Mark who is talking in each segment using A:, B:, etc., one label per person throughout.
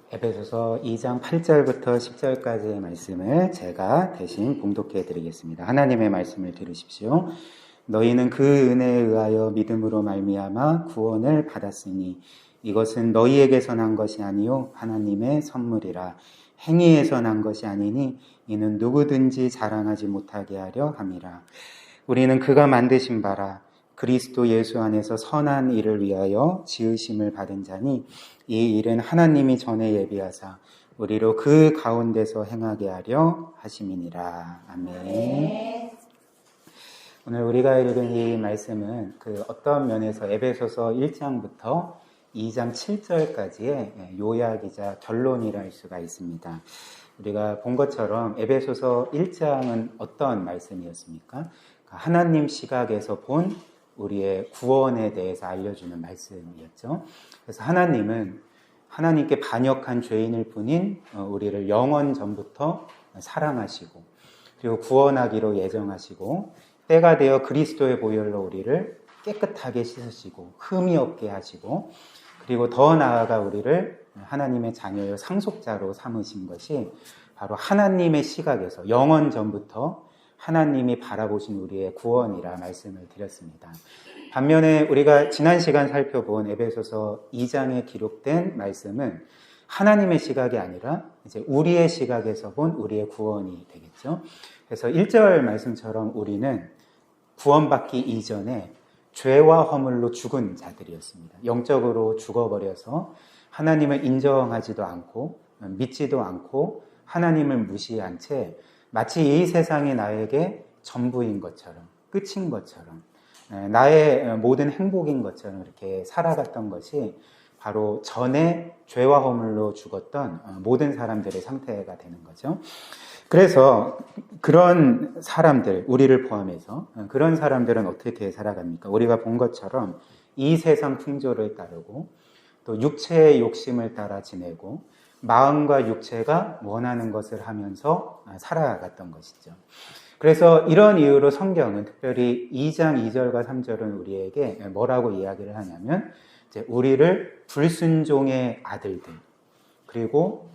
A: 에베소서 2장 8절부터 10절까지의 말씀을 제가 대신 봉독해 드리겠습니다. 하나님의 말씀을 들으십시오. 너희는 그 은혜에 의하여 믿음으로 말미암아 구원을 받았으니 이것은 너희에게서 난 것이 아니요 하나님의 선물이라. 행위에서 난 것이 아니니 이는 누구든지 자랑하지 못하게 하려 함이라. 우리는 그가 만드신 바라 그리스도 예수 안에서 선한 일을 위하여 지으심을 받은 자니 이 일은 하나님이 전에 예비하사 우리로 그 가운데서 행하게 하려 하심이니라. 아멘. 오늘 우리가 읽은 이 말씀은 그 어떤 면에서 에베소서 1장부터 2장 7절까지의 요약이자 결론이라 할 수가 있습니다. 우리가 본 것처럼 에베소서 1장은 어떤 말씀이었습니까? 하나님 시각에서 본 우리의 구원에 대해서 알려주는 말씀이었죠. 그래서 하나님은 하나님께 반역한 죄인일 뿐인 우리를 영원 전부터 사랑하시고 그리고 구원하기로 예정하시고 때가 되어 그리스도의 보혈로 우리를 깨끗하게 씻으시고 흠이 없게 하시고 그리고 더 나아가 우리를 하나님의 자녀요 상속자로 삼으신 것이 바로 하나님의 시각에서 영원 전부터 하나님이 바라보신 우리의 구원이라 말씀을 드렸습니다. 반면에 우리가 지난 시간 살펴본 에베소서 2장에 기록된 말씀은 하나님의 시각이 아니라 이제 우리의 시각에서 본 우리의 구원이 되겠죠. 그래서 1절 말씀처럼 우리는 구원받기 이전에 죄와 허물로 죽은 자들이었습니다. 영적으로 죽어버려서 하나님을 인정하지도 않고 믿지도 않고 하나님을 무시한 채 마치 이 세상이 나에게 전부인 것처럼 끝인 것처럼 나의 모든 행복인 것처럼 이렇게 살아갔던 것이 바로 전에 죄와 허물로 죽었던 모든 사람들의 상태가 되는 거죠. 그래서 그런 사람들, 우리를 포함해서 그런 사람들은 어떻게 살아갑니까? 우리가 본 것처럼 이 세상 풍조를 따르고 또 육체의 욕심을 따라 지내고 마음과 육체가 원하는 것을 하면서 살아갔던 것이죠. 그래서 이런 이유로 성경은 특별히 2장 2절과 3절은 우리에게 뭐라고 이야기를 하냐면 이제 우리를 불순종의 아들들 그리고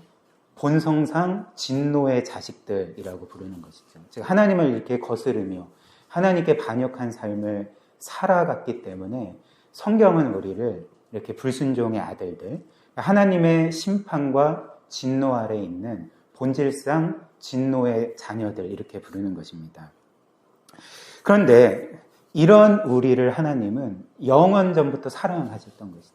A: 본성상 진노의 자식들이라고 부르는 것이죠. 즉 하나님을 이렇게 거스르며 하나님께 반역한 삶을 살아갔기 때문에 성경은 우리를 이렇게 불순종의 아들들 하나님의 심판과 진노 아래 있는 본질상 진노의 자녀들 이렇게 부르는 것입니다. 그런데 이런 우리를 하나님은 영원 전부터 사랑하셨던 것이죠.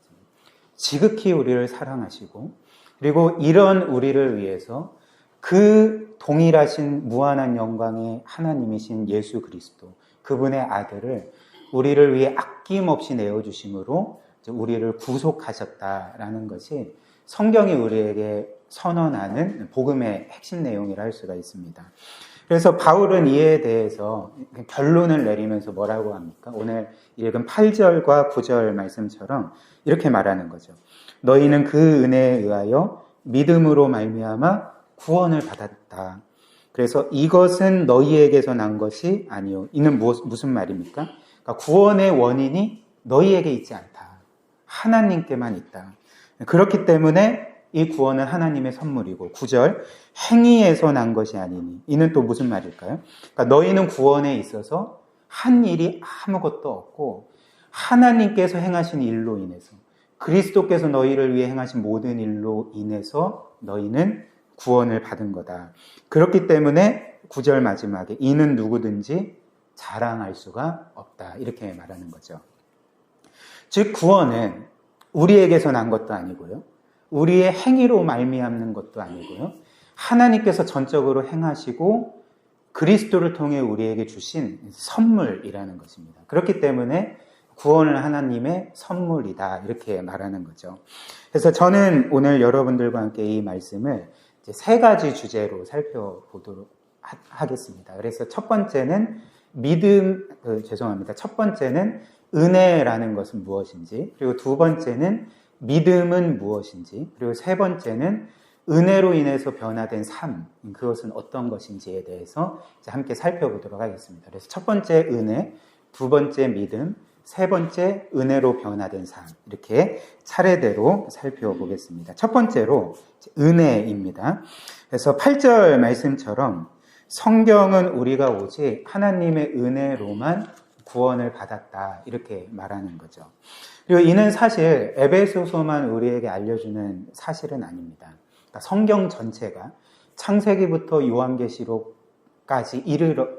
A: 지극히 우리를 사랑하시고 그리고 이런 우리를 위해서 그 동일하신 무한한 영광의 하나님이신 예수 그리스도 그분의 아들을 우리를 위해 아낌없이 내어주심으로 우리를 구속하셨다라는 것이 성경이 우리에게 선언하는 복음의 핵심 내용이라 할 수가 있습니다. 그래서 바울은 이에 대해서 결론을 내리면서 뭐라고 합니까? 오늘 읽은 8절과 9절 말씀처럼 이렇게 말하는 거죠. 너희는 그 은혜에 의하여 믿음으로 말미암아 구원을 받았다. 그래서 이것은 너희에게서 난 것이 아니요. 이는 무슨 말입니까? 그러니까 구원의 원인이 너희에게 있지 않다. 하나님께만 있다. 그렇기 때문에 이 구원은 하나님의 선물이고 9절 행위에서 난 것이 아니니 이는 또 무슨 말일까요? 그러니까 너희는 구원에 있어서 한 일이 아무것도 없고 하나님께서 행하신 일로 인해서 그리스도께서 너희를 위해 행하신 모든 일로 인해서 너희는 구원을 받은 거다. 그렇기 때문에 9절 마지막에 이는 누구든지 자랑할 수가 없다. 이렇게 말하는 거죠. 즉 구원은 우리에게서 난 것도 아니고요. 우리의 행위로 말미암는 것도 아니고요. 하나님께서 전적으로 행하시고 그리스도를 통해 우리에게 주신 선물이라는 것입니다. 그렇기 때문에 구원은 하나님의 선물이다. 이렇게 말하는 거죠. 그래서 저는 오늘 여러분들과 함께 이 말씀을 이제 세 가지 주제로 살펴보도록 하겠습니다. 그래서 첫 번째는 첫 번째는 은혜라는 것은 무엇인지, 그리고 두 번째는 믿음은 무엇인지, 그리고 세 번째는 은혜로 인해서 변화된 삶, 그것은 어떤 것인지에 대해서 이제 함께 살펴보도록 하겠습니다. 그래서 첫 번째 은혜, 두 번째 믿음, 세 번째 은혜로 변화된 삶, 이렇게 차례대로 살펴보겠습니다. 첫 번째로 은혜입니다. 그래서 8절 말씀처럼 성경은 우리가 오직 하나님의 은혜로만 구원을 받았다 이렇게 말하는 거죠. 그리고 이는 사실 에베소서만 우리에게 알려주는 사실은 아닙니다. 그러니까 성경 전체가 창세기부터 요한계시록까지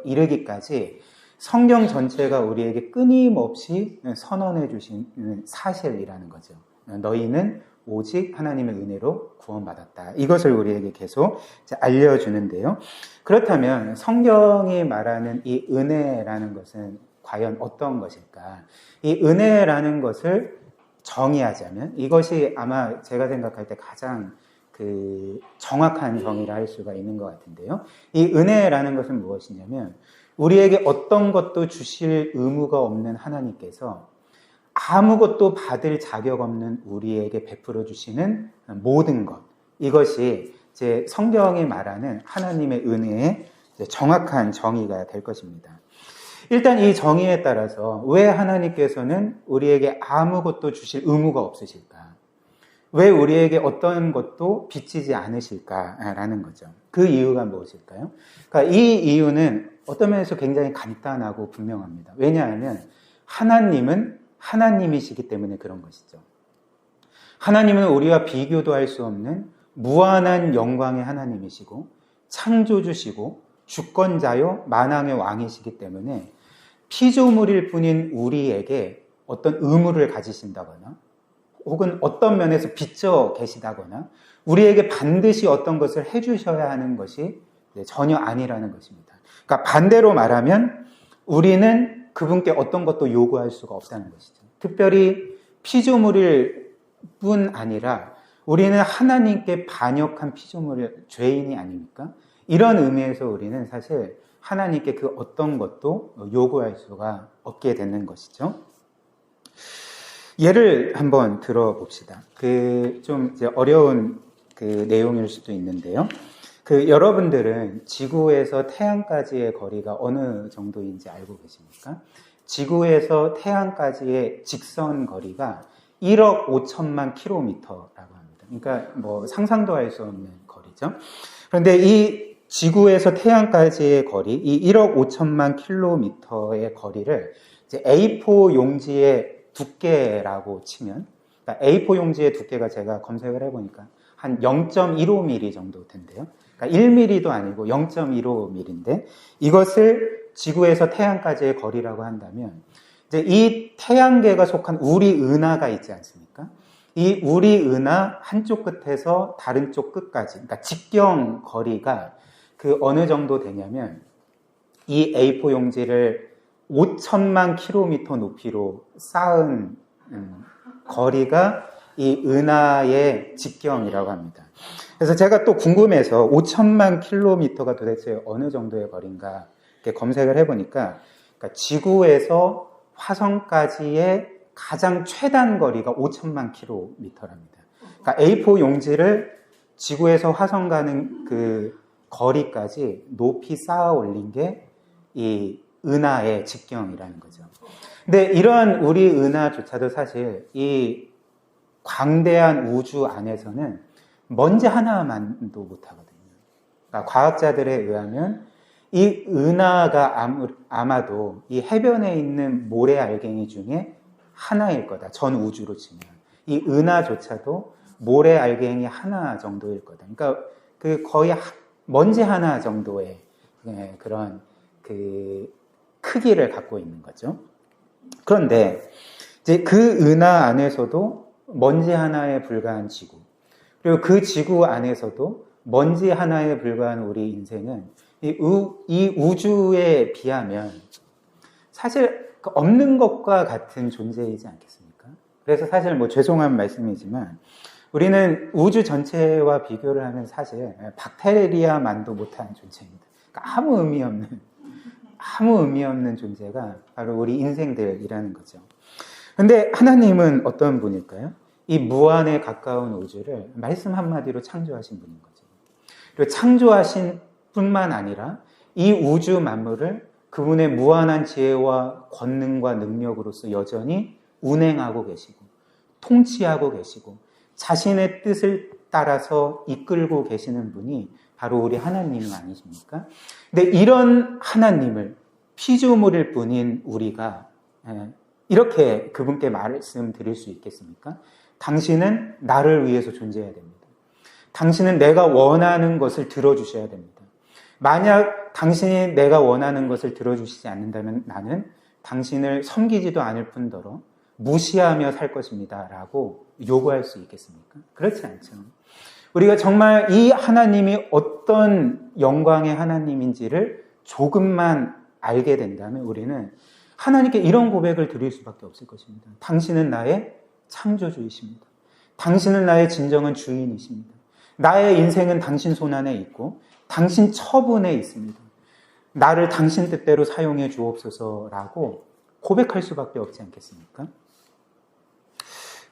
A: 이르기까지 성경 전체가 우리에게 끊임없이 선언해 주시는 사실이라는 거죠. 너희는 오직 하나님의 은혜로 구원받았다. 이것을 우리에게 계속 알려주는데요. 그렇다면 성경이 말하는 이 은혜라는 것은 과연 어떤 것일까? 이 은혜라는 것을 정의하자면 이것이 아마 제가 생각할 때 가장 정확한 정의를 할 수가 있는 것 같은데요. 이 은혜라는 것은 무엇이냐면 우리에게 어떤 것도 주실 의무가 없는 하나님께서 아무것도 받을 자격 없는 우리에게 베풀어 주시는 모든 것. 이것이 이제 성경이 말하는 하나님의 은혜의 정확한 정의가 될 것입니다. 일단 이 정의에 따라서 왜 하나님께서는 우리에게 아무것도 주실 의무가 없으실까? 왜 우리에게 어떤 것도 빚지지 않으실까라는 거죠. 그 이유가 무엇일까요? 그러니까 이 이유는 어떤 면에서 굉장히 간단하고 분명합니다. 왜냐하면 하나님은 하나님이시기 때문에 그런 것이죠. 하나님은 우리와 비교도 할 수 없는 무한한 영광의 하나님이시고 창조주시고 주권자요 만왕의 왕이시기 때문에 피조물일 뿐인 우리에게 어떤 의무를 가지신다거나 혹은 어떤 면에서 빚져 계시다거나 우리에게 반드시 어떤 것을 해주셔야 하는 것이 전혀 아니라는 것입니다. 그러니까 반대로 말하면 우리는 그분께 어떤 것도 요구할 수가 없다는 것이죠. 특별히 피조물일 뿐 아니라 우리는 하나님께 반역한 피조물의 죄인이 아닙니까? 이런 의미에서 우리는 사실 하나님께 그 어떤 것도 요구할 수가 없게 되는 것이죠. 예를 한번 들어봅시다. 좀 이제 어려운 내용일 수도 있는데요. 여러분들은 지구에서 태양까지의 거리가 어느 정도인지 알고 계십니까? 지구에서 태양까지의 직선 거리가 1억 5천만 킬로미터라고 합니다. 그러니까 뭐 상상도 할 수 없는 거리죠. 그런데 이 지구에서 태양까지의 거리, 이 1억 5천만 킬로미터의 거리를 이제 A4 용지의 두께라고 치면, 그러니까 A4 용지의 두께가 제가 검색을 해보니까 한 0.15mm 정도 된대요. 그러니까 1mm도 아니고 0.15mm인데 이것을 지구에서 태양까지의 거리라고 한다면 이제 이 태양계가 속한 우리 은하가 있지 않습니까? 이 우리 은하 한쪽 끝에서 다른 쪽 끝까지, 그러니까 직경 거리가 어느 정도 되냐면 이 A4 용지를 5천만 킬로미터 높이로 쌓은 거리가 이 은하의 직경이라고 합니다. 그래서 제가 또 궁금해서 5천만 킬로미터가 도대체 어느 정도의 거리인가 이렇게 검색을 해보니까 그러니까 지구에서 화성까지의 가장 최단 거리가 5천만 킬로미터랍니다. 그러니까 A4 용지를 지구에서 화성 가는 그 거리까지 높이 쌓아 올린 게 이 은하의 직경이라는 거죠. 근데 이런 우리 은하조차도 사실 이 광대한 우주 안에서는 먼지 하나만도 못하거든요. 그러니까 과학자들에 의하면 이 은하가 아마도 이 해변에 있는 모래 알갱이 중에 하나일 거다. 전 우주로 치면. 이 은하조차도 모래 알갱이 하나 정도일 거다. 그러니까 거의 먼지 하나 정도의 그런 크기를 갖고 있는 거죠. 그런데 이제 그 은하 안에서도 먼지 하나에 불과한 지구, 그리고 그 지구 안에서도 먼지 하나에 불과한 우리 인생은 이 우주에 비하면 사실 없는 것과 같은 존재이지 않겠습니까? 그래서 사실 뭐 죄송한 말씀이지만 우리는 우주 전체와 비교를 하면 사실 박테리아만도 못한 존재입니다. 그러니까 아무 의미 없는 존재가 바로 우리 인생들이라는 거죠. 그런데 하나님은 어떤 분일까요? 이 무한에 가까운 우주를 말씀 한마디로 창조하신 분인 거죠. 그리고 창조하신 뿐만 아니라 이 우주 만물을 그분의 무한한 지혜와 권능과 능력으로서 여전히 운행하고 계시고 통치하고 계시고 자신의 뜻을 따라서 이끌고 계시는 분이 바로 우리 하나님 아니십니까? 근데 이런 하나님을 피조물일 뿐인 우리가 이렇게 그분께 말씀드릴 수 있겠습니까? 당신은 나를 위해서 존재해야 됩니다. 당신은 내가 원하는 것을 들어주셔야 됩니다. 만약 당신이 내가 원하는 것을 들어주시지 않는다면 나는 당신을 섬기지도 않을 뿐더러 무시하며 살 것입니다 라고 요구할 수 있겠습니까? 그렇지 않죠. 우리가 정말 이 하나님이 어떤 영광의 하나님인지를 조금만 알게 된다면 우리는 하나님께 이런 고백을 드릴 수밖에 없을 것입니다. 당신은 나의 창조주이십니다. 당신은 나의 진정한 주인이십니다. 나의 인생은 당신 손안에 있고 당신 처분에 있습니다. 나를 당신 뜻대로 사용해 주옵소서라고 고백할 수밖에 없지 않겠습니까?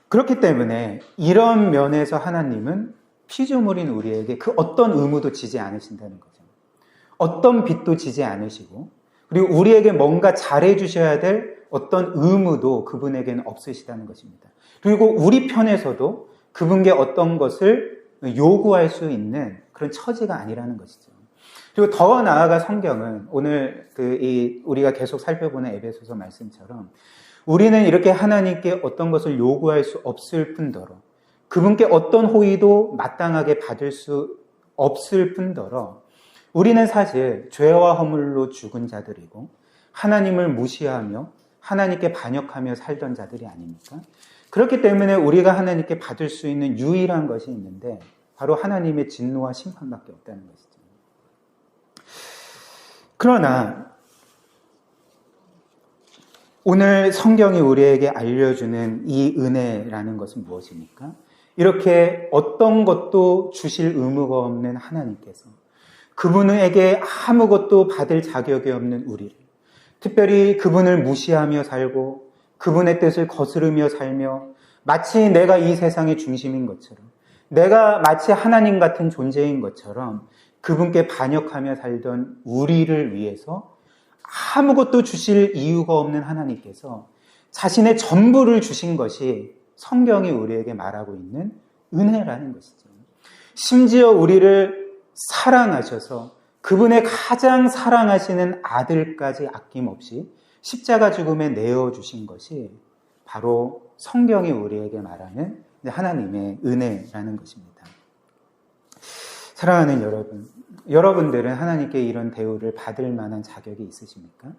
A: 그렇기 때문에 이런 면에서 하나님은 피조물인 우리에게 그 어떤 의무도 지지 않으신다는 거죠. 어떤 빚도 지지 않으시고 그리고 우리에게 뭔가 잘해 주셔야 될 어떤 의무도 그분에게는 없으시다는 것입니다. 그리고 우리 편에서도 그분께 어떤 것을 요구할 수 있는 그런 처지가 아니라는 것이죠. 그리고 더 나아가 성경은 오늘 우리가 계속 살펴보는 에베소서 말씀처럼 우리는 이렇게 하나님께 어떤 것을 요구할 수 없을 뿐더러 그분께 어떤 호의도 마땅하게 받을 수 없을 뿐더러 우리는 사실 죄와 허물로 죽은 자들이고 하나님을 무시하며 하나님께 반역하며 살던 자들이 아닙니까? 그렇기 때문에 우리가 하나님께 받을 수 있는 유일한 것이 있는데 바로 하나님의 진노와 심판밖에 없다는 것이죠. 그러나 오늘 성경이 우리에게 알려주는 이 은혜라는 것은 무엇입니까? 이렇게 어떤 것도 주실 의무가 없는 하나님께서 그분에게 아무것도 받을 자격이 없는 우리를, 특별히 그분을 무시하며 살고 그분의 뜻을 거스르며 살며 마치 내가 이 세상의 중심인 것처럼, 내가 마치 하나님 같은 존재인 것처럼 그분께 반역하며 살던 우리를 위해서 아무것도 주실 이유가 없는 하나님께서 자신의 전부를 주신 것이 성경이 우리에게 말하고 있는 은혜라는 것이죠. 심지어 우리를 사랑하셔서 그분의 가장 사랑하시는 아들까지 아낌없이 십자가 죽음에 내어주신 것이 바로 성경이 우리에게 말하는 하나님의 은혜라는 것입니다. 사랑하는 여러분, 여러분들은 하나님께 이런 대우를 받을 만한 자격이 있으십니까?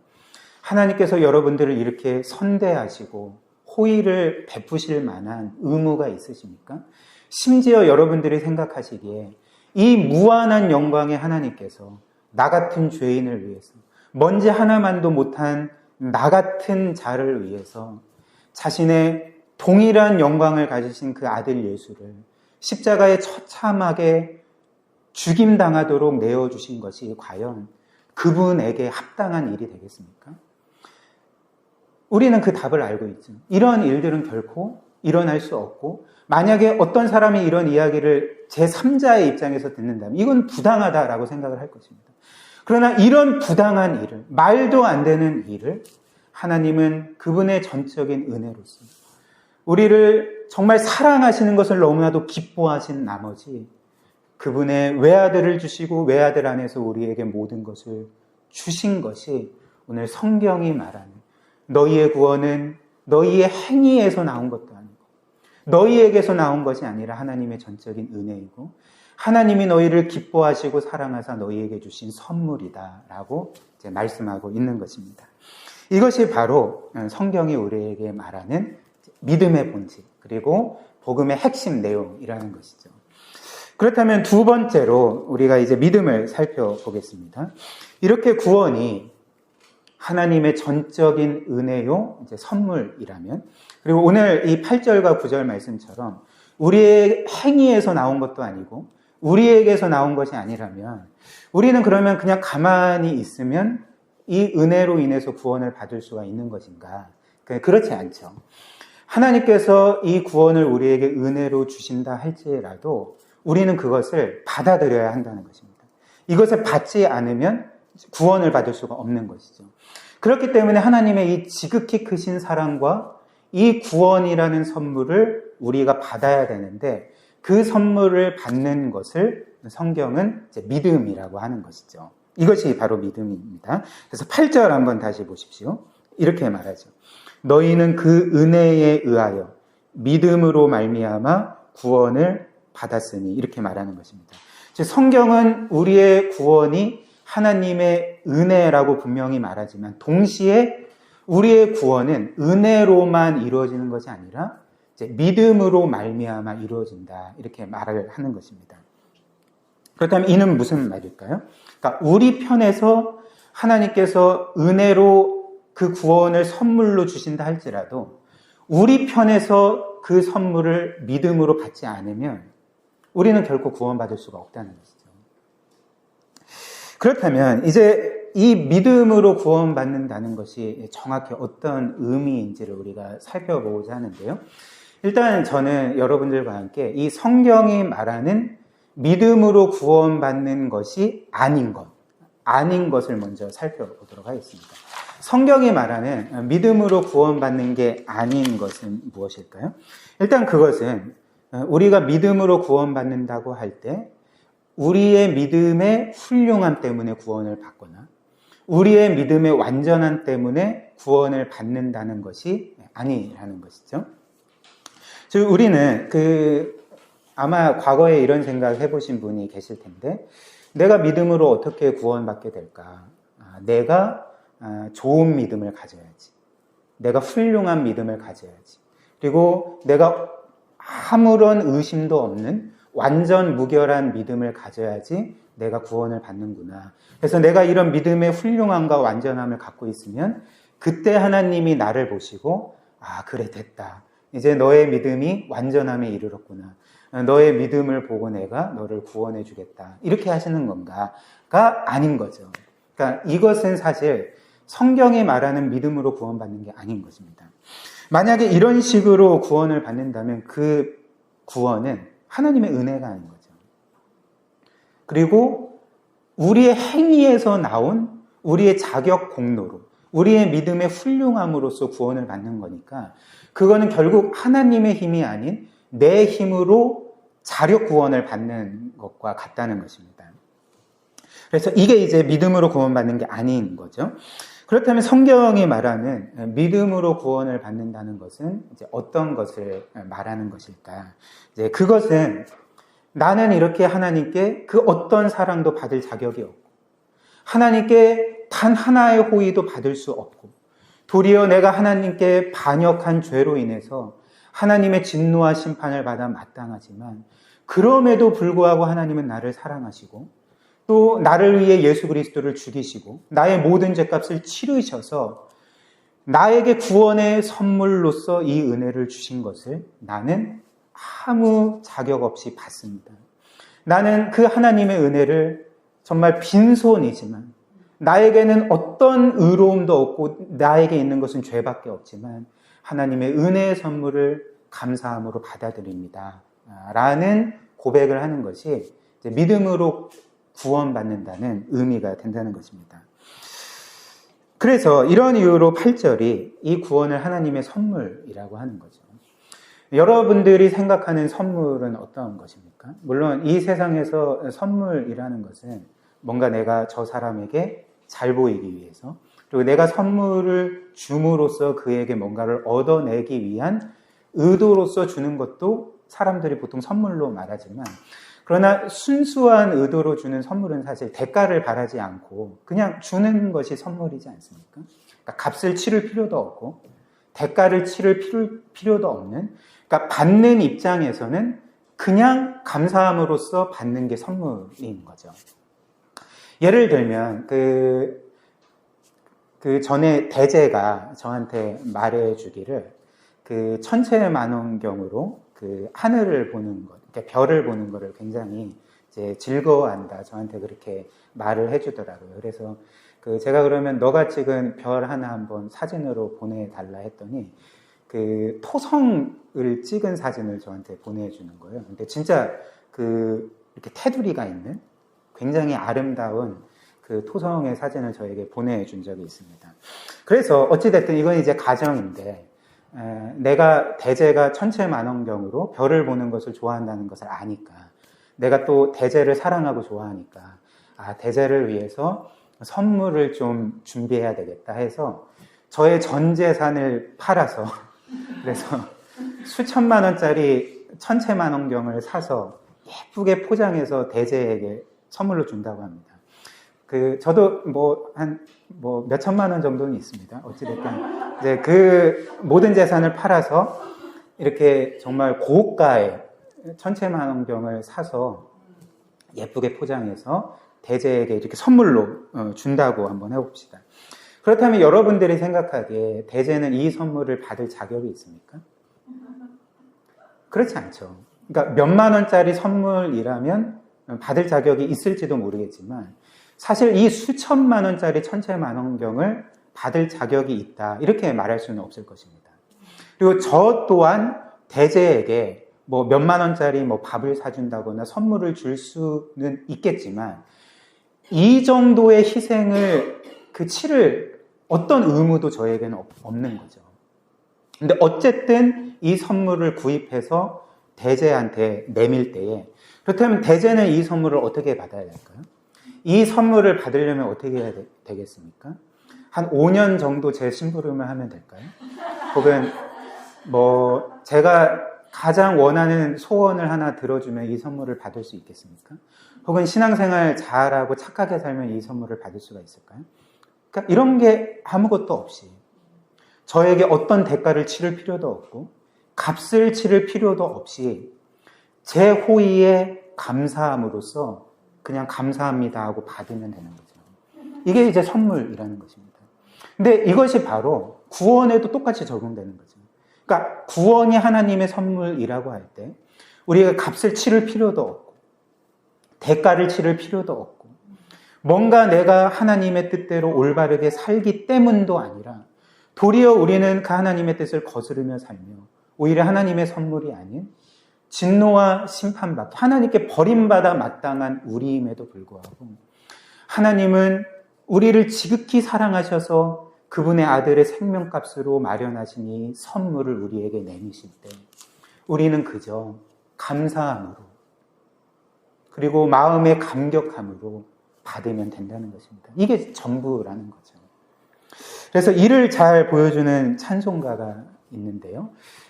A: 하나님께서 여러분들을 이렇게 선대하시고 호의를 베푸실 만한 의무가 있으십니까? 심지어 여러분들이 생각하시기에 이 무한한 영광의 하나님께서 나 같은 죄인을 위해서, 먼지 하나만도 못한 나 같은 자를 위해서 자신의 동일한 영광을 가지신 그 아들 예수를 십자가에 처참하게 죽임당하도록 내어주신 것이 과연 그분에게 합당한 일이 되겠습니까? 우리는 그 답을 알고 있죠. 이런 일들은 결코 일어날 수 없고, 만약에 어떤 사람이 이런 이야기를 제3자의 입장에서 듣는다면 이건 부당하다라고 생각을 할 것입니다. 그러나 이런 부당한 일을, 말도 안 되는 일을 하나님은 그분의 전적인 은혜로서 우리를 정말 사랑하시는 것을 너무나도 기뻐하신 나머지 그분의 외아들을 주시고 외아들 안에서 우리에게 모든 것을 주신 것이 오늘 성경이 말하는 너희의 구원은 너희의 행위에서 나온 것도 아니고 너희에게서 나온 것이 아니라 하나님의 전적인 은혜이고 하나님이 너희를 기뻐하시고 사랑하사 너희에게 주신 선물이다 라고 이제 말씀하고 있는 것입니다. 이것이 바로 성경이 우리에게 말하는 믿음의 본질, 그리고 복음의 핵심 내용이라는 것이죠. 그렇다면 두 번째로 우리가 이제 믿음을 살펴보겠습니다. 이렇게 구원이 하나님의 전적인 은혜요, 이제 선물이라면, 그리고 오늘 이 8절과 9절 말씀처럼 우리의 행위에서 나온 것도 아니고 우리에게서 나온 것이 아니라면 우리는 그러면 그냥 가만히 있으면 이 은혜로 인해서 구원을 받을 수가 있는 것인가? 그렇지 않죠. 하나님께서 이 구원을 우리에게 은혜로 주신다 할지라도 우리는 그것을 받아들여야 한다는 것입니다. 이것을 받지 않으면 구원을 받을 수가 없는 것이죠. 그렇기 때문에 하나님의 이 지극히 크신 사랑과 이 구원이라는 선물을 우리가 받아야 되는데 그 선물을 받는 것을 성경은 이제 믿음이라고 하는 것이죠. 이것이 바로 믿음입니다. 그래서 8절 한번 다시 보십시오. 이렇게 말하죠. 너희는 그 은혜에 의하여 믿음으로 말미암아 구원을 받았으니, 이렇게 말하는 것입니다. 즉 성경은 우리의 구원이 하나님의 은혜라고 분명히 말하지만 동시에 우리의 구원은 은혜로만 이루어지는 것이 아니라 이제 믿음으로 말미암아 이루어진다, 이렇게 말을 하는 것입니다. 그렇다면 이는 무슨 말일까요? 그러니까 우리 편에서 하나님께서 은혜로 그 구원을 선물로 주신다 할지라도 우리 편에서 그 선물을 믿음으로 받지 않으면 우리는 결코 구원받을 수가 없다는 것이죠. 그렇다면 이제 이 믿음으로 구원받는다는 것이 정확히 어떤 의미인지를 우리가 살펴보고자 하는데요. 일단 저는 여러분들과 함께 이 성경이 말하는 믿음으로 구원받는 것이 아닌 것을 먼저 살펴보도록 하겠습니다. 성경이 말하는 믿음으로 구원받는 게 아닌 것은 무엇일까요? 일단 그것은 우리가 믿음으로 구원받는다고 할 때 우리의 믿음의 훌륭함 때문에 구원을 받거나 우리의 믿음의 완전함 때문에 구원을 받는다는 것이 아니라는 것이죠. 즉 우리는 아마 과거에 이런 생각을 해보신 분이 계실 텐데, 내가 믿음으로 어떻게 구원받게 될까? 내가 좋은 믿음을 가져야지. 내가 훌륭한 믿음을 가져야지. 그리고 내가 아무런 의심도 없는 완전 무결한 믿음을 가져야지 내가 구원을 받는구나. 그래서 내가 이런 믿음의 훌륭함과 완전함을 갖고 있으면 그때 하나님이 나를 보시고 그래 됐다. 이제 너의 믿음이 완전함에 이르렀구나. 너의 믿음을 보고 내가 너를 구원해 주겠다. 이렇게 하시는 건가가 아닌 거죠. 그러니까 이것은 사실 성경이 말하는 믿음으로 구원받는 게 아닌 것입니다. 만약에 이런 식으로 구원을 받는다면 그 구원은 하나님의 은혜가 아닌 거죠. 그리고 우리의 행위에서 나온 우리의 자격 공로로 우리의 믿음의 훌륭함으로써 구원을 받는 거니까 그거는 결국 하나님의 힘이 아닌 내 힘으로 자력 구원을 받는 것과 같다는 것입니다. 그래서 이게 이제 믿음으로 구원받는 게 아닌 거죠. 그렇다면 성경이 말하는 믿음으로 구원을 받는다는 것은 이제 어떤 것을 말하는 것일까? 이제 그것은 나는 이렇게 하나님께 그 어떤 사랑도 받을 자격이 없고 하나님께 단 하나의 호의도 받을 수 없고 도리어 내가 하나님께 반역한 죄로 인해서 하나님의 진노와 심판을 받아 마땅하지만 그럼에도 불구하고 하나님은 나를 사랑하시고 또 나를 위해 예수 그리스도를 죽이시고 나의 모든 죄값을 치르셔서 나에게 구원의 선물로서 이 은혜를 주신 것을 나는 아무 자격 없이 받습니다. 나는 그 하나님의 은혜를 정말 빈손이지만 나에게는 어떤 의로움도 없고 나에게 있는 것은 죄밖에 없지만 하나님의 은혜의 선물을 감사함으로 받아들입니다. 라는 고백을 하는 것이 이제 믿음으로 구원받는다는 의미가 된다는 것입니다. 그래서 이런 이유로 8절이 이 구원을 하나님의 선물이라고 하는 거죠. 여러분들이 생각하는 선물은 어떤 것입니까? 물론 이 세상에서 선물이라는 것은 뭔가 내가 저 사람에게 잘 보이기 위해서 그리고 내가 선물을 줌으로써 그에게 뭔가를 얻어내기 위한 의도로서 주는 것도 사람들이 보통 선물로 말하지만 그러나 순수한 의도로 주는 선물은 사실 대가를 바라지 않고 그냥 주는 것이 선물이지 않습니까? 그러니까 값을 치를 필요도 없고 대가를 치를 필요도 없는 그러니까 받는 입장에서는 그냥 감사함으로써 받는 게 선물인 거죠. 예를 들면 그 전에 대제가 저한테 말해주기를 그 천체만원경으로 그 하늘을 보는 것, 그러니까 별을 보는 것을 굉장히 이제 즐거워한다. 저한테 그렇게 말을 해주더라고요. 그래서 제가 그러면 너가 찍은 별 하나 한번 사진으로 보내달라 했더니 그 토성을 찍은 사진을 저한테 보내주는 거예요. 근데 진짜 이렇게 테두리가 있는 굉장히 아름다운 그 토성의 사진을 저에게 보내준 적이 있습니다. 그래서 어찌됐든 이건 이제 가정인데 내가 대제가 천체만원경으로 별을 보는 것을 좋아한다는 것을 아니까, 내가 또 대제를 사랑하고 좋아하니까, 대제를 위해서 선물을 좀 준비해야 되겠다 해서 저의 전 재산을 팔아서 그래서 수천만 원짜리 천체만원경을 사서 예쁘게 포장해서 대제에게 선물로 준다고 합니다. 저도 몇 천만 원 정도는 있습니다. 어찌됐든 이제 그 모든 재산을 팔아서 이렇게 정말 고가의 천체만원경을 사서 예쁘게 포장해서 대제에게 이렇게 선물로 준다고 한번 해봅시다. 그렇다면 여러분들이 생각하기에 대제는 이 선물을 받을 자격이 있습니까? 그렇지 않죠. 그러니까 몇만 원짜리 선물이라면 받을 자격이 있을지도 모르겠지만 사실 이 수천만 원짜리 천체만원경을 받을 자격이 있다, 이렇게 말할 수는 없을 것입니다. 그리고 저 또한 대제에게 몇만 원짜리 밥을 사준다거나 선물을 줄 수는 있겠지만 이 정도의 희생을 치를 어떤 의무도 저에게는 없는 거죠. 근데 어쨌든 이 선물을 구입해서 대제한테 내밀 때에, 그렇다면 대제는 이 선물을 어떻게 받아야 될까요? 이 선물을 받으려면 어떻게 해야 되겠습니까? 한 5년 정도 제 심부름을 하면 될까요? 혹은 제가 가장 원하는 소원을 하나 들어주면 이 선물을 받을 수 있겠습니까? 혹은 신앙생활 잘하고 착하게 살면 이 선물을 받을 수가 있을까요? 그러니까 이런 게 아무것도 없이, 저에게 어떤 대가를 치를 필요도 없고 값을 치를 필요도 없이 제 호의에 감사함으로써 그냥 감사합니다 하고 받으면 되는 거죠. 이게 이제 선물이라는 것입니다. 근데 이것이 바로 구원에도 똑같이 적용되는 거죠. 그러니까 구원이 하나님의 선물이라고 할 때 우리가 값을 치를 필요도 없고 대가를 치를 필요도 없고 뭔가 내가 하나님의 뜻대로 올바르게 살기 때문도 아니라 도리어 우리는 그 하나님의 뜻을 거스르며 살며 오히려 하나님의 선물이 아닌 진노와 심판받고 하나님께 버림받아 마땅한 우리임에도 불구하고 하나님은 우리를 지극히 사랑하셔서 그분의 아들의 생명값으로 마련하신 이 선물을 우리에게 내미실 때 우리는 그저 감사함으로 그리고 마음의 감격함으로 받으면 된다는 것입니다. 이게 전부라는 거죠. 그래서 이를 잘 보여주는 찬송가가 있는데요.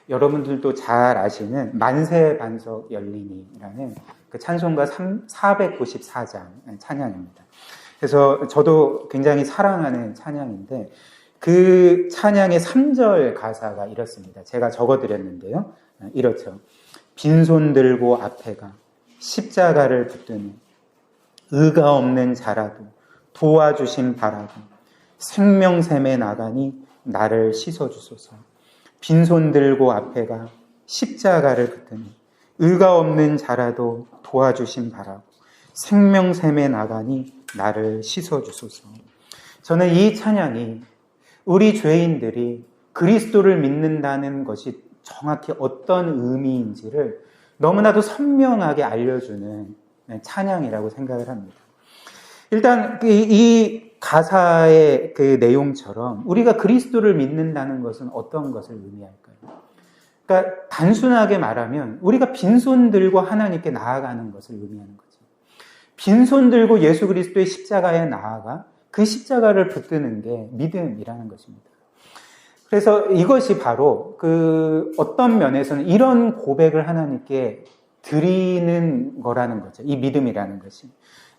A: 여러분들도 잘 아시는 만세반석 열리니라는 그 찬송가 494장 찬양입니다. 그래서 저도 굉장히 사랑하는 찬양인데 그 찬양의 3절 가사가 이렇습니다. 제가 적어드렸는데요. 이렇죠. 빈손 들고 앞에 가 십자가를 붙드니 의가 없는 자라도 도와주심 바라고 생명샘에 나가니 나를 씻어주소서. 빈손 들고 앞에 가 십자가를 붙드니 의가 없는 자라도 도와주심 바라고 생명샘에 나가니 나를 씻어주소서. 저는 이 찬양이 우리 죄인들이 그리스도를 믿는다는 것이 정확히 어떤 의미인지를 너무나도 선명하게 알려주는 찬양이라고 생각을 합니다. 일단 이 가사의 그 내용처럼 우리가 그리스도를 믿는다는 것은 어떤 것을 의미할까요? 그러니까 단순하게 말하면 우리가 빈손 들고 하나님께 나아가는 것을 의미하는 거죠. 빈손 들고 예수 그리스도의 십자가에 나아가 그 십자가를 붙드는 게 믿음이라는 것입니다. 그래서 이것이 바로 그 어떤 면에서는 이런 고백을 하나님께 드리는 거라는 거죠. 이 믿음이라는 것이.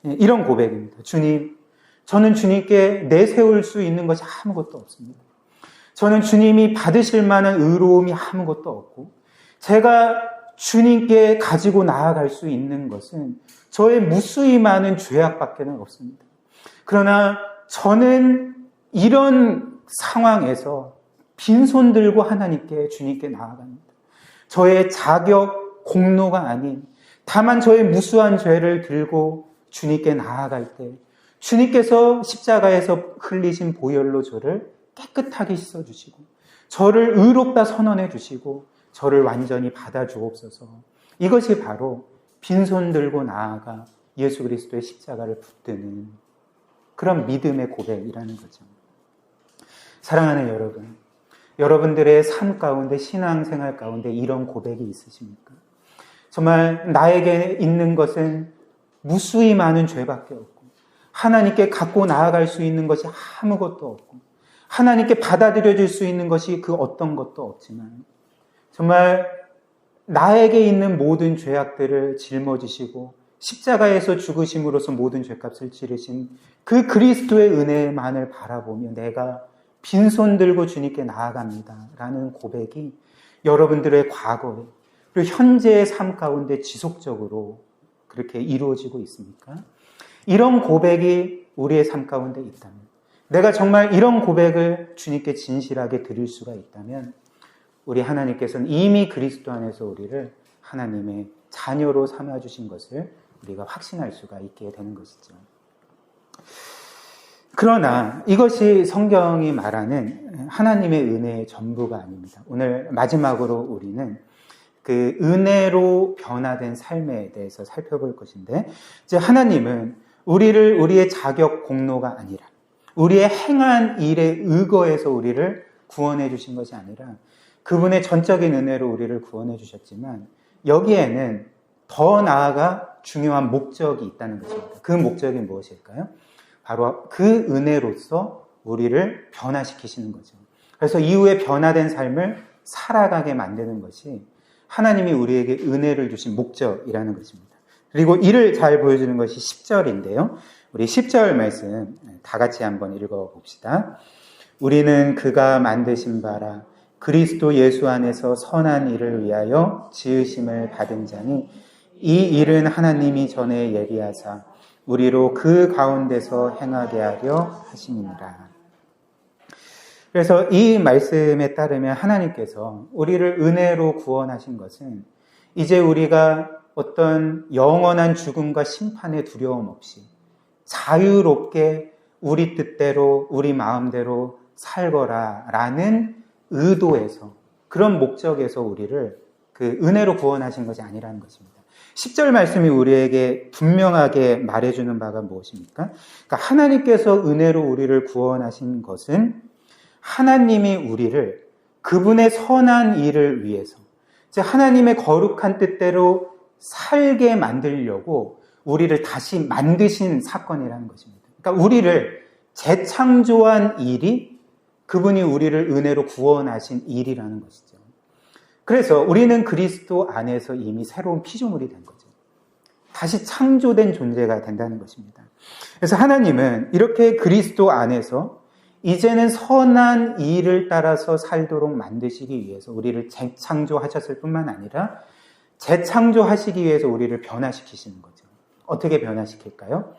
A: 이런 고백입니다. 주님, 저는 주님께 내세울 수 있는 것이 아무것도 없습니다. 저는 주님이 받으실 만한 의로움이 아무것도 없고 제가 주님께 가지고 나아갈 수 있는 것은 저의 무수히 많은 죄악밖에 없습니다. 그러나 저는 이런 상황에서 빈손 들고 하나님께 주님께 나아갑니다. 저의 자격, 공로가 아닌 다만 저의 무수한 죄를 들고 주님께 나아갈 때 주님께서 십자가에서 흘리신 보혈로 저를 깨끗하게 씻어주시고 저를 의롭다 선언해 주시고 저를 완전히 받아주옵소서. 이것이 바로 빈손 들고 나아가 예수 그리스도의 십자가를 붙드는 그런 믿음의 고백이라는 거죠. 사랑하는 여러분, 여러분들의 삶 가운데, 신앙생활 가운데 이런 고백이 있으십니까? 정말 나에게 있는 것은 무수히 많은 죄밖에 없고 하나님께 갖고 나아갈 수 있는 것이 아무것도 없고 하나님께 받아들여질 수 있는 것이 그 어떤 것도 없지만 정말 나에게 있는 모든 죄악들을 짊어지시고 십자가에서 죽으심으로써 모든 죄값을 치르신 그 그리스도의 은혜만을 바라보며 내가 빈손 들고 주님께 나아갑니다 라는 고백이 여러분들의 과거에 그리고 현재의 삶 가운데 지속적으로 그렇게 이루어지고 있습니까? 이런 고백이 우리의 삶 가운데 있다면, 내가 정말 이런 고백을 주님께 진실하게 드릴 수가 있다면 우리 하나님께서는 이미 그리스도 안에서 우리를 하나님의 자녀로 삼아주신 것을 우리가 확신할 수가 있게 되는 것이죠. 그러나 이것이 성경이 말하는 하나님의 은혜의 전부가 아닙니다. 오늘 마지막으로 우리는 그 은혜로 변화된 삶에 대해서 살펴볼 것인데, 이제 하나님은 우리를 우리의 자격 공로가 아니라 우리의 행한 일에 의거해서 우리를 구원해 주신 것이 아니라 그분의 전적인 은혜로 우리를 구원해 주셨지만 여기에는 더 나아가 중요한 목적이 있다는 것입니다. 그 목적이 무엇일까요? 바로 그 은혜로서 우리를 변화시키시는 거죠. 그래서 이후에 변화된 삶을 살아가게 만드는 것이 하나님이 우리에게 은혜를 주신 목적이라는 것입니다. 그리고 이를 잘 보여주는 것이 10절인데요. 우리 10절 말씀 다 같이 한번 읽어봅시다. 우리는 그가 만드신 바라 그리스도 예수 안에서 선한 일을 위하여 지으심을 받은 자니 이 일은 하나님이 전에 예비하사 우리로 그 가운데서 행하게 하려 하심이니라. 그래서 이 말씀에 따르면 하나님께서 우리를 은혜로 구원하신 것은 이제 우리가 어떤 영원한 죽음과 심판의 두려움 없이 자유롭게 우리 뜻대로 우리 마음대로 살거라라는 의도에서, 그런 목적에서 우리를 그 은혜로 구원하신 것이 아니라는 것입니다. 10절 말씀이 우리에게 분명하게 말해주는 바가 무엇입니까? 그러니까 하나님께서 은혜로 우리를 구원하신 것은 하나님이 우리를 그분의 선한 일을 위해서, 즉 하나님의 거룩한 뜻대로 살게 만들려고 우리를 다시 만드신 사건이라는 것입니다. 그러니까 우리를 재창조한 일이 그분이 우리를 은혜로 구원하신 일이라는 것이죠. 그래서 우리는 그리스도 안에서 이미 새로운 피조물이 된 거죠. 다시 창조된 존재가 된다는 것입니다. 그래서 하나님은 이렇게 그리스도 안에서 이제는 선한 일을 따라서 살도록 만드시기 위해서 우리를 재창조하셨을 뿐만 아니라 재창조하시기 위해서 우리를 변화시키시는 거죠. 어떻게 변화시킬까요?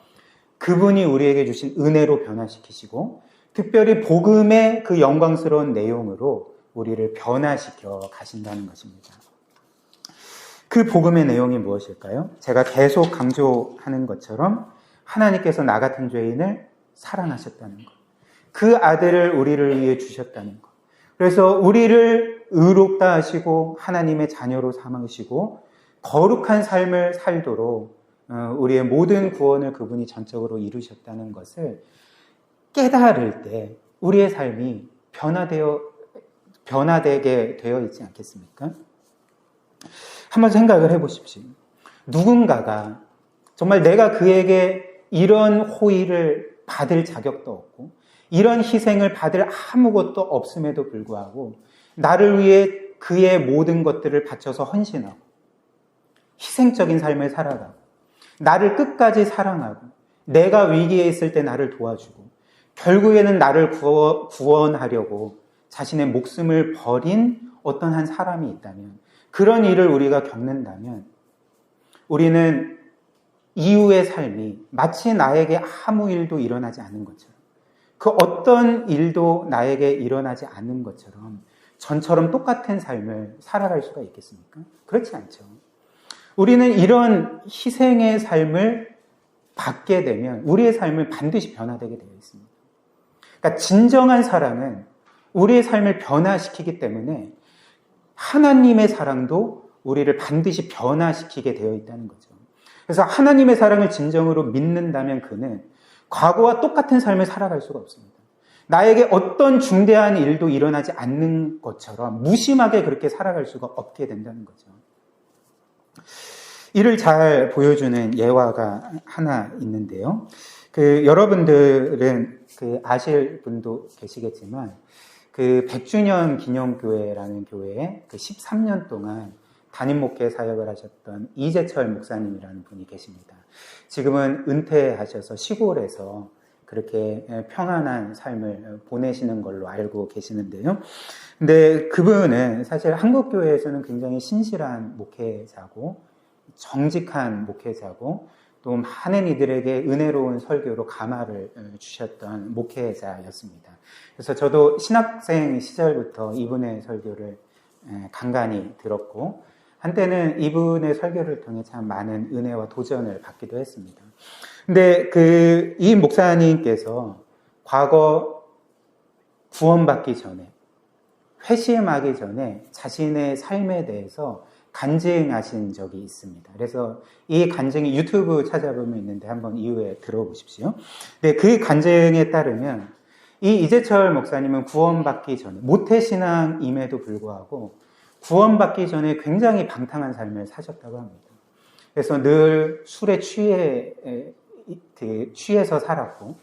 A: 그분이 우리에게 주신 은혜로 변화시키시고 특별히 복음의 그 영광스러운 내용으로 우리를 변화시켜 가신다는 것입니다. 그 복음의 내용이 무엇일까요? 제가 계속 강조하는 것처럼 하나님께서 나 같은 죄인을 사랑하셨다는 것, 그 아들을 우리를 위해 주셨다는 것, 그래서 우리를 의롭다 하시고 하나님의 자녀로 삼으시고 거룩한 삶을 살도록 우리의 모든 구원을 그분이 전적으로 이루셨다는 것을 깨달을 때 우리의 삶이 변화되게 되어 있지 않겠습니까? 한번 생각을 해보십시오. 누군가가 정말 내가 그에게 이런 호의를 받을 자격도 없고 이런 희생을 받을 아무것도 없음에도 불구하고 나를 위해 그의 모든 것들을 바쳐서 헌신하고 희생적인 삶을 살아가고 나를 끝까지 사랑하고 내가 위기에 있을 때 나를 도와주고 결국에는 나를 구원하려고 자신의 목숨을 버린 어떤 한 사람이 있다면, 그런 일을 우리가 겪는다면 우리는 이후의 삶이 마치 나에게 아무 일도 일어나지 않은 것처럼, 그 어떤 일도 나에게 일어나지 않은 것처럼 전처럼 똑같은 삶을 살아갈 수가 있겠습니까? 그렇지 않죠. 우리는 이런 희생의 삶을 받게 되면 우리의 삶은 반드시 변화되게 되어 있습니다. 그러니까 진정한 사랑은 우리의 삶을 변화시키기 때문에 하나님의 사랑도 우리를 반드시 변화시키게 되어 있다는 거죠. 그래서 하나님의 사랑을 진정으로 믿는다면 그는 과거와 똑같은 삶을 살아갈 수가 없습니다. 나에게 어떤 중대한 일도 일어나지 않는 것처럼 무심하게 그렇게 살아갈 수가 없게 된다는 거죠. 이를 잘 보여주는 예화가 하나 있는데요. 여러분들은 아실 분도 계시겠지만, 100주년 기념교회라는 교회에 13년 동안 담임 목회 사역을 하셨던 이재철 목사님이라는 분이 계십니다. 지금은 은퇴하셔서 시골에서 그렇게 평안한 삶을 보내시는 걸로 알고 계시는데요. 근데 그분은 사실 한국교회에서는 굉장히 신실한 목회자고, 정직한 목회자고, 또 많은 이들에게 은혜로운 설교로 감화를 주셨던 목회자였습니다. 그래서 저도 신학생 시절부터 이분의 설교를 간간히 들었고, 한때는 이분의 설교를 통해 참 많은 은혜와 도전을 받기도 했습니다. 근데 이 목사님께서 과거 구원받기 전에, 회심하기 전에 자신의 삶에 대해서 간증하신 적이 있습니다. 그래서 이 간증이 유튜브 찾아보면 있는데 한번 이후에 들어보십시오. 근데 그 간증에 따르면 이 이재철 목사님은 구원받기 전에, 모태신앙임에도 불구하고 구원받기 전에 굉장히 방탕한 삶을 사셨다고 합니다. 그래서 늘 술에 취해서 살았고,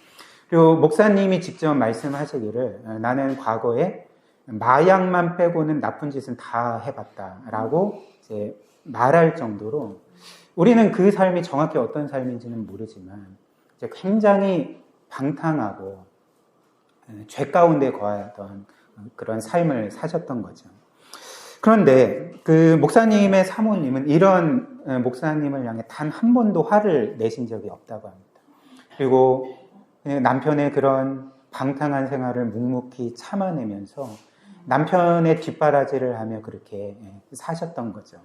A: 그리고 목사님이 직접 말씀하시기를 나는 과거에 마약만 빼고는 나쁜 짓은 다 해봤다라고 이제 말할 정도로, 우리는 그 삶이 정확히 어떤 삶인지는 모르지만 이제 굉장히 방탕하고 죄 가운데 거하던 그런 삶을 사셨던 거죠. 그런데 목사님의 사모님은 이런 목사님을 향해 단 한 번도 화를 내신 적이 없다고 합니다. 그리고 남편의 그런 방탕한 생활을 묵묵히 참아내면서 남편의 뒷바라지를 하며 그렇게 사셨던 거죠.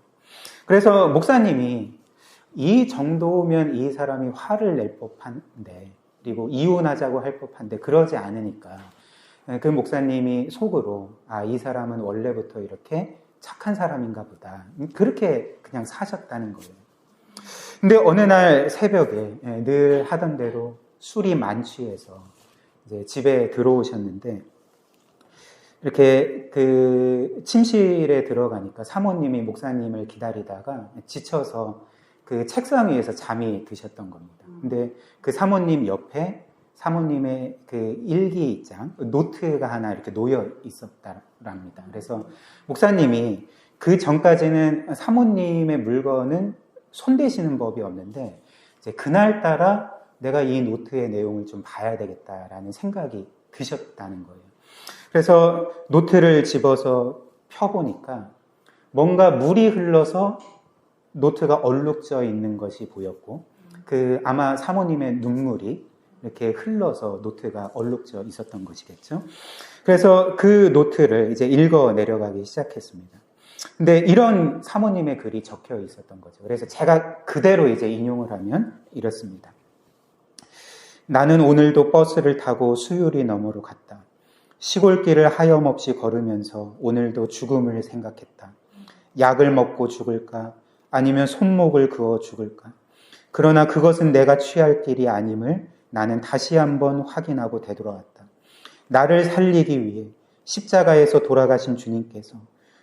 A: 그래서 목사님이 이 정도면 이 사람이 화를 낼 법한데, 그리고 이혼하자고 할 법한데 그러지 않으니까 그 목사님이 속으로 이 사람은 원래부터 이렇게 착한 사람인가 보다, 그렇게 그냥 사셨다는 거예요. 근데 어느 날 새벽에 늘 하던 대로 술이 만취해서 이제 집에 들어오셨는데, 이렇게 침실에 들어가니까 사모님이 목사님을 기다리다가 지쳐서 책상 위에서 잠이 드셨던 겁니다. 근데 사모님 옆에 사모님의 일기장, 노트가 하나 이렇게 놓여 있었답니다. 그래서 목사님이 그 전까지는 사모님의 물건은 손대시는 법이 없는데, 이제 그날따라 내가 이 노트의 내용을 좀 봐야 되겠다라는 생각이 드셨다는 거예요. 그래서 노트를 집어서 펴보니까 뭔가 물이 흘러서 노트가 얼룩져 있는 것이 보였고, 아마 사모님의 눈물이 이렇게 흘러서 노트가 얼룩져 있었던 것이겠죠. 그래서 그 노트를 이제 읽어 내려가기 시작했습니다. 근데 이런 사모님의 글이 적혀 있었던 거죠. 그래서 제가 그대로 이제 인용을 하면 이렇습니다. 나는 오늘도 버스를 타고 수유리 너머로 갔다. 시골길을 하염없이 걸으면서 오늘도 죽음을 생각했다. 약을 먹고 죽을까? 아니면 손목을 그어 죽을까? 그러나 그것은 내가 취할 길이 아님을 나는 다시 한번 확인하고 되돌아왔다. 나를 살리기 위해 십자가에서 돌아가신 주님께서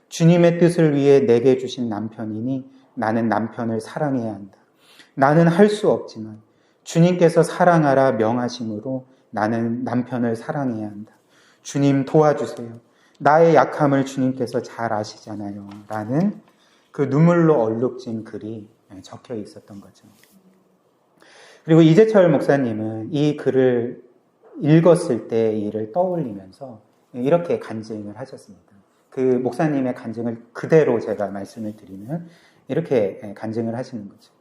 A: 주님의 뜻을 위해 내게 주신 남편이니 나는 남편을 사랑해야 한다. 나는 할 수 없지만 주님께서 사랑하라 명하심으로 나는 남편을 사랑해야 한다. 주님 도와주세요. 나의 약함을 주님께서 잘 아시잖아요. 라는 눈물로 얼룩진 글이 적혀 있었던 거죠. 그리고 이재철 목사님은 이 글을 읽었을 때 이를 떠올리면서 이렇게 간증을 하셨습니다. 목사님의 간증을 그대로 제가 말씀을 드리면 이렇게 간증을 하시는 거죠.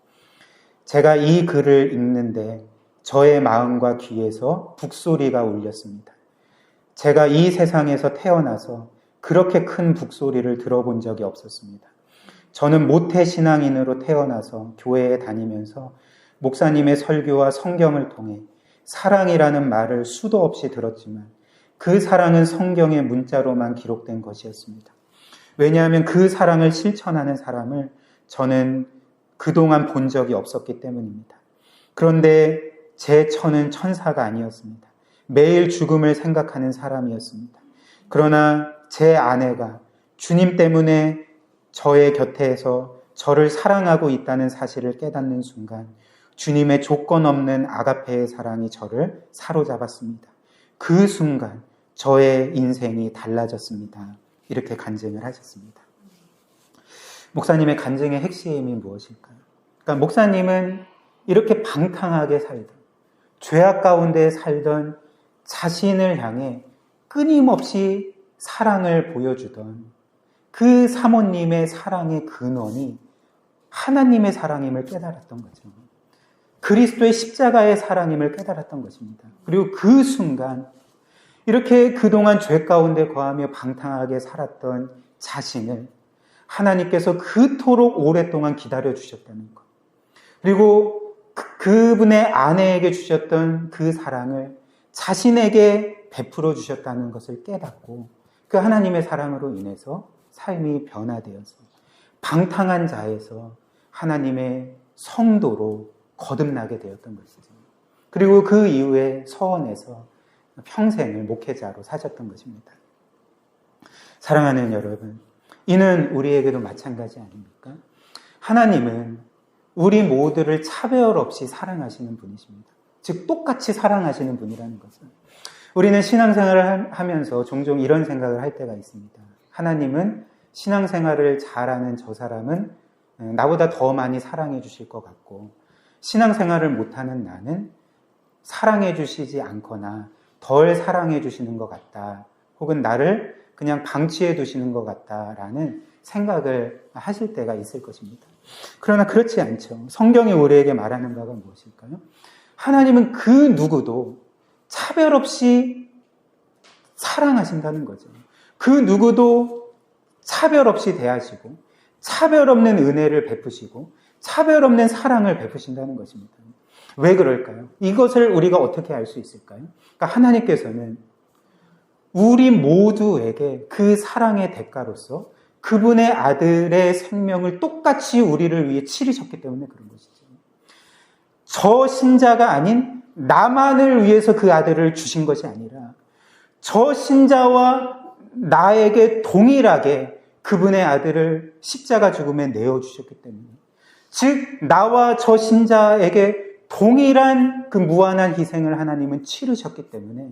A: 제가 이 글을 읽는데 저의 마음과 귀에서 북소리가 울렸습니다. 제가 이 세상에서 태어나서 그렇게 큰 북소리를 들어본 적이 없었습니다. 저는 모태신앙인으로 태어나서 교회에 다니면서 목사님의 설교와 성경을 통해 사랑이라는 말을 수도 없이 들었지만 그 사랑은 성경의 문자로만 기록된 것이었습니다. 왜냐하면 그 사랑을 실천하는 사람을 저는 그동안 본 적이 없었기 때문입니다. 그런데 제 처는 천사가 아니었습니다. 매일 죽음을 생각하는 사람이었습니다. 그러나 제 아내가 주님 때문에 저의 곁에서 저를 사랑하고 있다는 사실을 깨닫는 순간 주님의 조건 없는 아가페의 사랑이 저를 사로잡았습니다. 그 순간 저의 인생이 달라졌습니다. 이렇게 간증을 하셨습니다. 목사님의 간증의 핵심이 무엇일까요? 그러니까 목사님은 이렇게 방탕하게 살던, 죄악 가운데 살던 자신을 향해 끊임없이 사랑을 보여주던 그 사모님의 사랑의 근원이 하나님의 사랑임을 깨달았던 거죠. 그리스도의 십자가의 사랑임을 깨달았던 것입니다. 그리고 그 순간 이렇게 그동안 죄 가운데 거하며 방탕하게 살았던 자신을 하나님께서 그토록 오랫동안 기다려주셨다는 것. 그리고 그분의 아내에게 주셨던 그 사랑을 자신에게 베풀어 주셨다는 것을 깨닫고 그 하나님의 사랑으로 인해서 삶이 변화되어서 방탕한 자에서 하나님의 성도로 거듭나게 되었던 것이죠. 그리고 그 이후에 서원에서 평생을 목회자로 사셨던 것입니다. 사랑하는 여러분, 이는 우리에게도 마찬가지 아닙니까? 하나님은 우리 모두를 차별 없이 사랑하시는 분이십니다. 즉 똑같이 사랑하시는 분이라는 것은 우리는 신앙생활을 하면서 종종 이런 생각을 할 때가 있습니다. 하나님은 신앙생활을 잘하는 저 사람은 나보다 더 많이 사랑해 주실 것 같고 신앙생활을 못하는 나는 사랑해 주시지 않거나 덜 사랑해 주시는 것 같다. 혹은 나를 그냥 방치해 두시는 것 같다라는 생각을 하실 때가 있을 것입니다. 그러나 그렇지 않죠. 성경이 우리에게 말하는 바가 무엇일까요? 하나님은 그 누구도 차별 없이 사랑하신다는 거죠. 그 누구도 차별 없이 대하시고 차별 없는 은혜를 베푸시고 차별 없는 사랑을 베푸신다는 것입니다. 왜 그럴까요? 이것을 우리가 어떻게 알 수 있을까요? 그러니까 하나님께서는 우리 모두에게 그 사랑의 대가로서 그분의 아들의 생명을 똑같이 우리를 위해 치르셨기 때문에 그런 것이죠. 저 신자가 아닌 나만을 위해서 그 아들을 주신 것이 아니라 저 신자와 나에게 동일하게 그분의 아들을 십자가 죽음에 내어주셨기 때문에, 즉 나와 저 신자에게 동일한 그 무한한 희생을 하나님은 치르셨기 때문에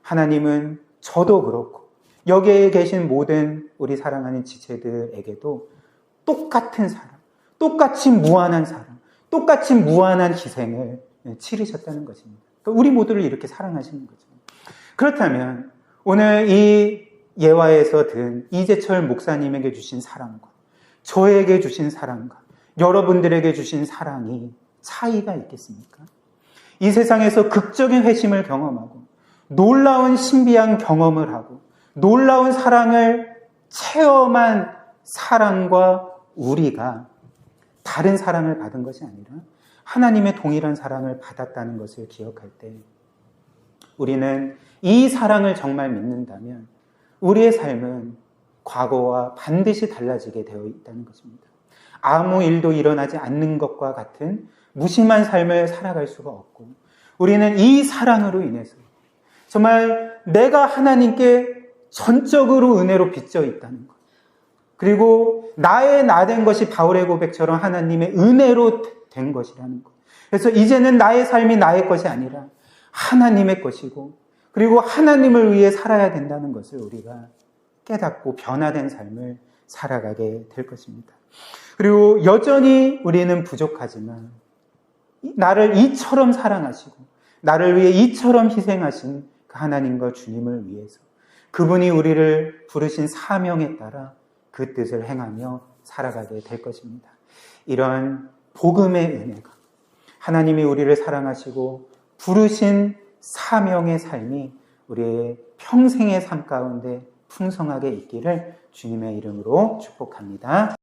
A: 하나님은 저도 그렇고 여기에 계신 모든 우리 사랑하는 지체들에게도 똑같은 사랑, 똑같이 무한한 사랑, 똑같이 무한한 희생을 치르셨다는 것입니다. 그러니까 우리 모두를 이렇게 사랑하시는 거죠. 그렇다면 오늘 이 예화에서 든 이재철 목사님에게 주신 사랑과 저에게 주신 사랑과 여러분들에게 주신 사랑이 차이가 있겠습니까? 이 세상에서 극적인 회심을 경험하고 놀라운 신비한 경험을 하고 놀라운 사랑을 체험한 사랑과 우리가 다른 사랑을 받은 것이 아니라 하나님의 동일한 사랑을 받았다는 것을 기억할 때 우리는 이 사랑을 정말 믿는다면 우리의 삶은 과거와 반드시 달라지게 되어 있다는 것입니다. 아무 일도 일어나지 않는 것과 같은 무심한 삶을 살아갈 수가 없고 우리는 이 사랑으로 인해서 정말 내가 하나님께 전적으로 은혜로 빚져 있다는 것, 그리고 나의 나 된 것이 바울의 고백처럼 하나님의 은혜로 된 것이라는 것. 그래서 이제는 나의 삶이 나의 것이 아니라 하나님의 것이고 그리고 하나님을 위해 살아야 된다는 것을 우리가 깨닫고 변화된 삶을 살아가게 될 것입니다. 그리고 여전히 우리는 부족하지만 나를 이처럼 사랑하시고 나를 위해 이처럼 희생하신 그 하나님과 주님을 위해서 그분이 우리를 부르신 사명에 따라 그 뜻을 행하며 살아가게 될 것입니다. 이런 복음의 은혜가 하나님이 우리를 사랑하시고 부르신 사명의 삶이 우리의 평생의 삶 가운데 풍성하게 있기를 주님의 이름으로 축복합니다.